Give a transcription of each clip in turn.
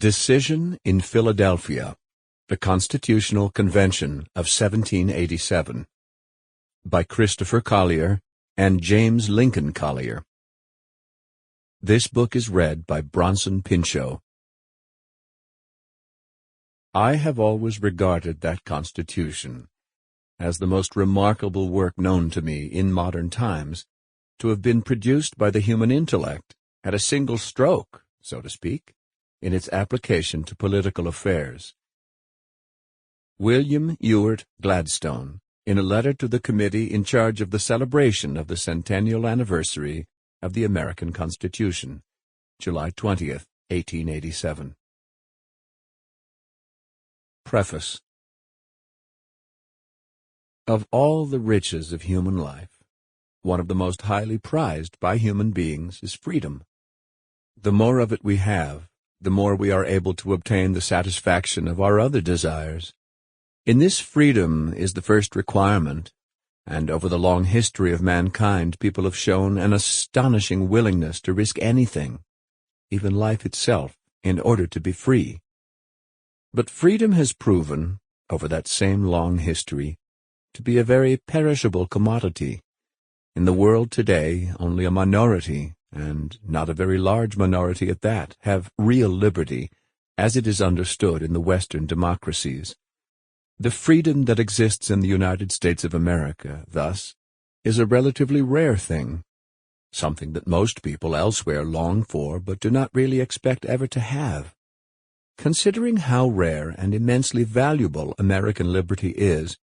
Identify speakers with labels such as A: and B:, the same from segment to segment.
A: Decision in Philadelphia, the Constitutional Convention of 1787, by Christopher Collier and James Lincoln Collier. This book is read by Bronson Pinchot. I have always regarded that Constitution as the most remarkable work known to me in modern times, to have been produced by the human intellect at a single stroke, so to speak, in its application to political affairs. William Ewart Gladstone, in a letter to the committee in charge of the celebration of the centennial anniversary of the American Constitution, July 20th, 1887. Preface. Of all the riches of human life, one of the most highly prized by human beings is freedom. The more of it we have, the more we are able to obtain the satisfaction of our other desires. In this freedom is the first requirement, and over the long history of mankind people have shown an astonishing willingness to risk anything, even life itself, in order to be free. But freedom has proven, over that same long history, to be a very perishable commodity. In the world today, only a minority, and not a very large minority at that, have real liberty, as it is understood in the Western democracies. The freedom that exists in the United States of America, thus, is a relatively rare thing, something that most people elsewhere long for but do not really expect ever to have. Considering how rare and immensely valuable American liberty is,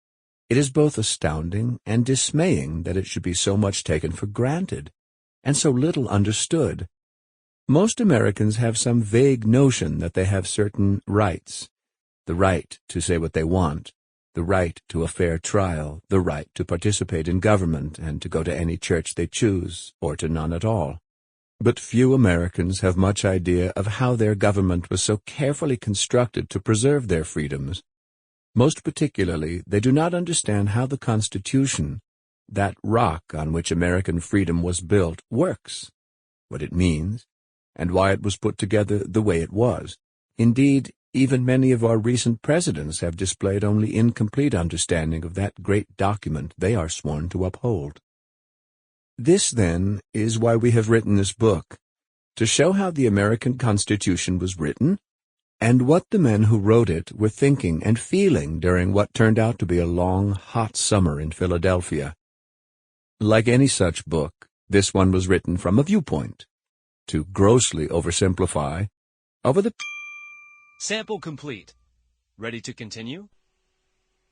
A: it is both astounding and dismaying that it should be so much taken for granted, and so little understood. Most Americans have some vague notion that they have certain rights: the right to say what they want, the right to a fair trial, the right to participate in government and to go to any church they choose, or to none at all. But few Americans have much idea of how their government was so carefully constructed to preserve their freedoms. Most particularly, they do not understand how the Constitution, that rock on which American freedom was built, works, what it means, and why it was put together the way it was. Indeed, even many of our recent presidents have displayed only incomplete understanding of that great document they are sworn to uphold. This, then, is why we have written this book, to show how the American Constitution was written, and what the men who wrote it were thinking and feeling during what turned out to be a long, hot summer in Philadelphia. Like any such book, this one was written from a viewpoint, to grossly oversimplify, over the...
B: Sample complete. Ready to continue?